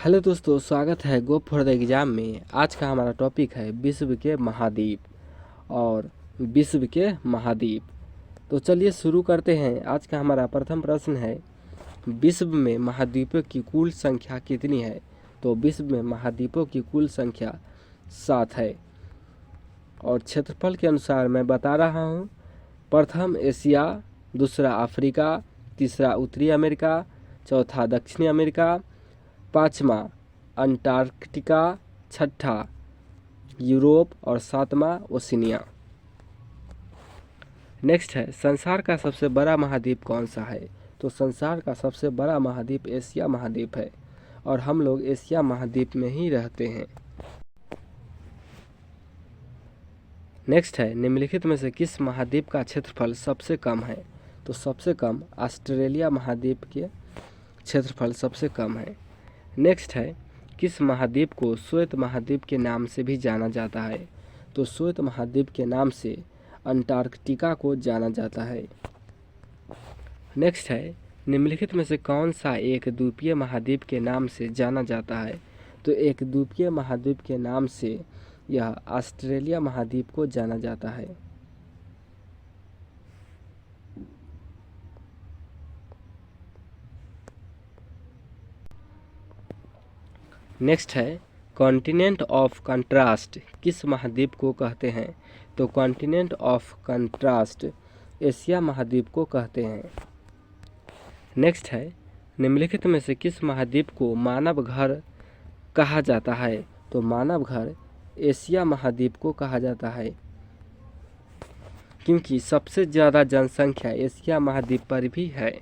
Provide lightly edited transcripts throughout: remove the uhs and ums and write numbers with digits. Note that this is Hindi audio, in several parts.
हेलो दोस्तों, स्वागत है गो फॉर द एग्ज़ाम में। आज का हमारा टॉपिक है विश्व के महाद्वीप और विश्व के महाद्वीप। तो चलिए शुरू करते हैं। आज का हमारा प्रथम प्रश्न है, विश्व में महाद्वीपों की कुल संख्या कितनी है? तो विश्व में महाद्वीपों की कुल संख्या 7 है। और क्षेत्रफल के अनुसार मैं बता रहा हूँ। प्रथम एशिया, दूसरा अफ्रीका, तीसरा उत्तरी अमेरिका, चौथा दक्षिणी अमेरिका, पाँचवा अंटार्कटिका, छठा यूरोप और सातवां ओशिनिया। नेक्स्ट है, संसार का सबसे बड़ा महाद्वीप कौन सा है? तो संसार का सबसे बड़ा महाद्वीप एशिया महाद्वीप है और हम लोग एशिया महाद्वीप में ही रहते हैं। नेक्स्ट है, निम्नलिखित में से किस महाद्वीप का क्षेत्रफल सबसे कम है? तो सबसे कम ऑस्ट्रेलिया महाद्वीप के क्षेत्रफल सबसे कम है। नेक्स्ट है, किस महाद्वीप को श्वेत महाद्वीप के नाम से भी जाना जाता है? तो श्वेत महाद्वीप के नाम से अंटार्कटिका को जाना जाता है। नेक्स्ट है, निम्नलिखित में से कौन सा एक द्वीपीय महाद्वीप के नाम से जाना जाता है? तो एक द्वीपीय महाद्वीप के नाम से यह ऑस्ट्रेलिया महाद्वीप को जाना जाता है। नेक्स्ट है, कॉन्टिनेंट ऑफ कंट्रास्ट किस महाद्वीप को कहते हैं? तो कॉन्टिनेंट ऑफ कंट्रास्ट एशिया महाद्वीप को कहते हैं। नेक्स्ट है, निम्नलिखित में से किस महाद्वीप को मानव घर कहा जाता है? तो मानव घर एशिया महाद्वीप को कहा जाता है, क्योंकि सबसे ज़्यादा जनसंख्या एशिया महाद्वीप पर भी है।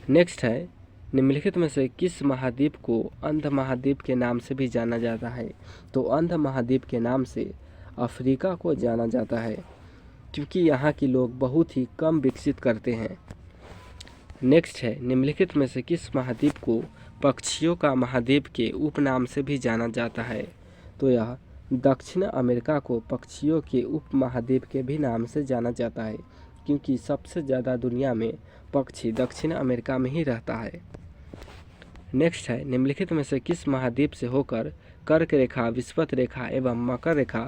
नेक्स्ट है, निम्नलिखित में से किस महाद्वीप को अंध महाद्वीप के नाम से भी जाना जाता है? तो अंध महाद्वीप के नाम से अफ्रीका को जाना जाता है, क्योंकि यहाँ के लोग बहुत ही कम विकसित करते हैं। नेक्स्ट है, निम्नलिखित में से किस महाद्वीप को पक्षियों का महाद्वीप के उपनाम से भी जाना जाता है? तो यह दक्षिण अमेरिका को पक्षियों के उप महाद्वीप के भी नाम से जाना जाता है, क्योंकि सबसे ज़्यादा दुनिया में पक्षी दक्षिण अमेरिका में ही रहता है। नेक्स्ट है, निम्नलिखित में से किस महाद्वीप से होकर कर्क रेखा, विषुवत रेखा एवं मकर रेखा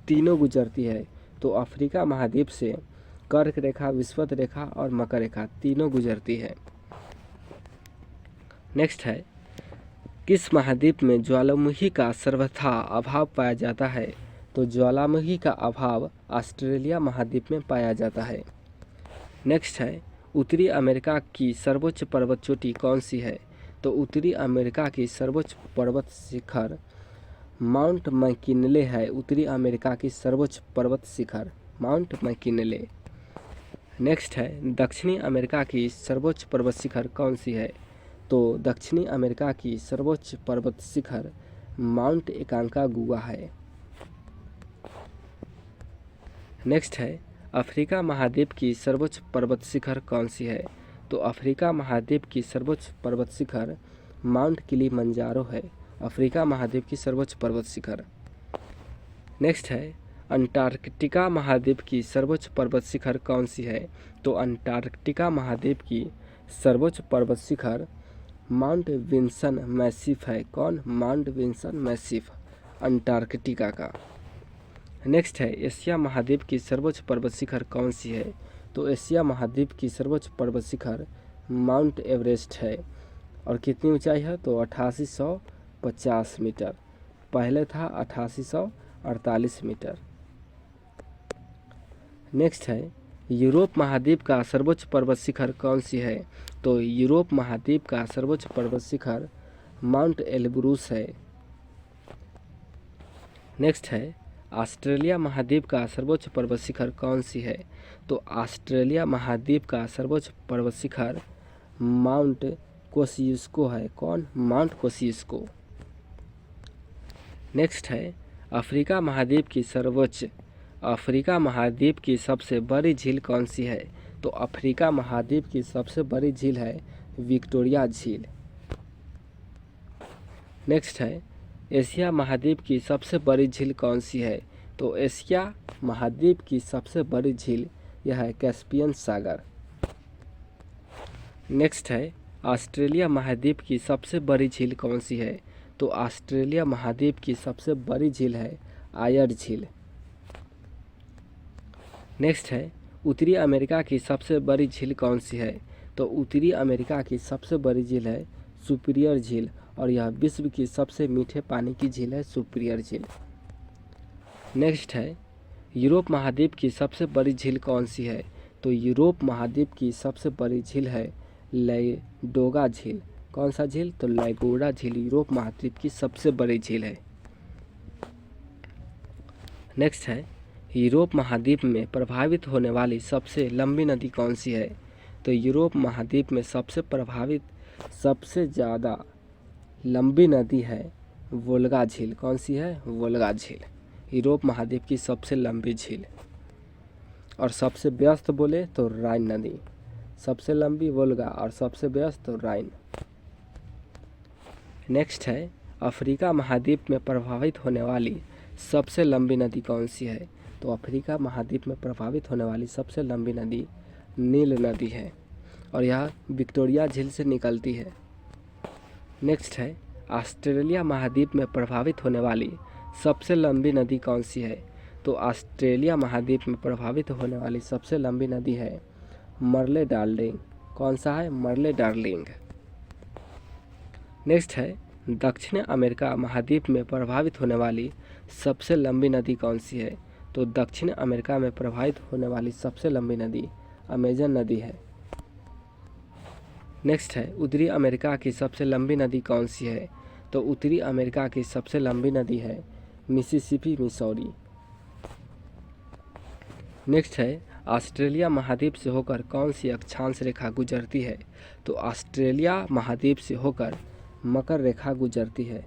तीनों गुजरती है? तो अफ्रीका महाद्वीप से कर्क रेखा, विषुवत रेखा और मकर रेखा तीनों गुजरती है। नेक्स्ट है, किस महाद्वीप में ज्वालामुखी का सर्वथा अभाव पाया जाता है? तो ज्वालामुखी का अभाव ऑस्ट्रेलिया महाद्वीप में पाया जाता है। नेक्स्ट है, उत्तरी अमेरिका की सर्वोच्च पर्वत चोटी कौन सी है? तो उत्तरी अमेरिका की सर्वोच्च पर्वत शिखर माउंट मैकिनले है। उत्तरी अमेरिका की सर्वोच्च पर्वत शिखर माउंट मैकिनले। नेक्स्ट है, दक्षिणी अमेरिका की सर्वोच्च पर्वत शिखर कौन सी है? तो दक्षिणी अमेरिका की सर्वोच्च पर्वत शिखर माउंट एकांकागुआ है। नेक्स्ट है, अफ्रीका महाद्वीप की सर्वोच्च पर्वत शिखर कौन सी है? तो अफ्रीका महाद्वीप की सर्वोच्च पर्वत शिखर माउंट किलिमंजारो है। अफ्रीका महाद्वीप की सर्वोच्च पर्वत शिखर। नेक्स्ट है, अंटार्कटिका महाद्वीप की सर्वोच्च पर्वत शिखर कौन सी है? तो अंटार्कटिका महाद्वीप की सर्वोच्च पर्वत शिखर माउंट विंसन मैसिफ है। कौन? माउंट विंसन मैसिफ अंटार्कटिका का। नेक्स्ट है, एशिया महाद्वीप की सर्वोच्च पर्वत शिखर कौन सी है? तो एशिया महाद्वीप की सर्वोच्च पर्वत शिखर माउंट एवरेस्ट है। और कितनी ऊंचाई है? तो 8850 मीटर। पहले था 8848 मीटर। नेक्स्ट है, यूरोप महाद्वीप का सर्वोच्च पर्वत शिखर कौन सी है? तो यूरोप महाद्वीप का सर्वोच्च पर्वत शिखर माउंट एलब्रूस है। नेक्स्ट है, ऑस्ट्रेलिया महाद्वीप का सर्वोच्च पर्वत शिखर कौन सी है? तो ऑस्ट्रेलिया महाद्वीप का सर्वोच्च पर्वत शिखर माउंट कोसियुस्को है। कौन? माउंट कोसियुस्को। नेक्स्ट है, अफ्रीका महाद्वीप की सबसे बड़ी झील कौन सी है? तो अफ्रीका महाद्वीप की सबसे बड़ी झील है विक्टोरिया झील। नेक्स्ट है, एशिया महाद्वीप की सबसे बड़ी झील कौन सी है? तो एशिया महाद्वीप की सबसे बड़ी झील यह है कैस्पियन सागर। नेक्स्ट है, ऑस्ट्रेलिया महाद्वीप की सबसे बड़ी झील कौन सी है? तो ऑस्ट्रेलिया महाद्वीप की सबसे बड़ी झील है आयर झील। नेक्स्ट है, उत्तरी अमेरिका की सबसे बड़ी झील कौन सी है? तो उत्तरी अमेरिका की सबसे बड़ी झील है सुपीरियर झील, और यह विश्व की सबसे मीठे पानी की झील है सुपीरियर झील। नेक्स्ट है, यूरोप महाद्वीप की सबसे बड़ी झील कौन सी है? तो यूरोप महाद्वीप की सबसे बड़ी झील है लैडोगा झील। कौन सा झील? तो लैडोगा झील यूरोप महाद्वीप की सबसे बड़ी झील है। नेक्स्ट है, यूरोप महाद्वीप में प्रभावित होने वाली सबसे लंबी नदी कौन सी है? तो यूरोप महाद्वीप में सबसे ज़्यादा लंबी नदी है वोल्गा झील। कौन सी है? वोल्गा झील यूरोप महाद्वीप की सबसे लंबी झील। और सबसे व्यस्त बोले तो राइन नदी। सबसे लंबी वोल्गा और सबसे व्यस्त तो राइन। नेक्स्ट है, अफ्रीका महाद्वीप में प्रभावित होने वाली सबसे लंबी नदी कौन सी है? तो अफ्रीका महाद्वीप में प्रभावित होने वाली सबसे लंबी नदी नील नदी है, और यह विक्टोरिया झील से निकलती है। नेक्स्ट है, ऑस्ट्रेलिया महाद्वीप में प्रभावित होने वाली सबसे लंबी नदी कौन सी है? तो ऑस्ट्रेलिया महाद्वीप में प्रभावित होने वाली सबसे लंबी नदी है मर्ले डार्लिंग। कौन सा है? Merle darling. नेक्स्ट है, दक्षिण अमेरिका महाद्वीप में प्रभावित होने वाली सबसे लंबी नदी कौन सी है? तो दक्षिण अमेरिका में प्रभावित होने वाली सबसे लंबी नदी अमेजन नदी है। नेक्स्ट है, उत्तरी अमेरिका की सबसे लंबी नदी कौन सी है? तो उत्तरी अमेरिका की सबसे लंबी नदी है मिसिसिपी मिसौरी। नेक्स्ट है, ऑस्ट्रेलिया महाद्वीप से होकर कौन सी अक्षांश रेखा गुजरती है? तो ऑस्ट्रेलिया महाद्वीप से होकर मकर रेखा गुजरती है।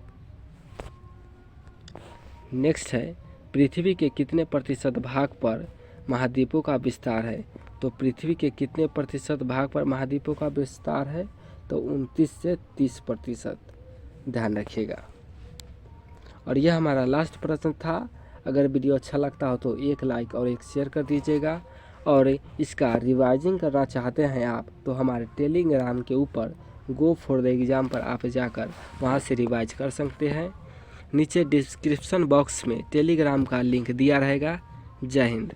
नेक्स्ट है, पृथ्वी के कितने प्रतिशत भाग पर महाद्वीपों का विस्तार है? तो पृथ्वी के कितने प्रतिशत भाग पर महाद्वीपों का विस्तार है? तो 29 से 30%। ध्यान रखिएगा। और यह हमारा लास्ट प्रश्न था। अगर वीडियो अच्छा लगता हो तो एक लाइक और एक शेयर कर दीजिएगा, और इसका रिवाइजिंग करना चाहते हैं आप तो हमारे टेलीग्राम के ऊपर गो फॉर द एग्ज़ाम पर आप जाकर वहां से रिवाइज कर सकते हैं। नीचे डिस्क्रिप्शन बॉक्स में टेलीग्राम का लिंक दिया रहेगा। जय हिंद।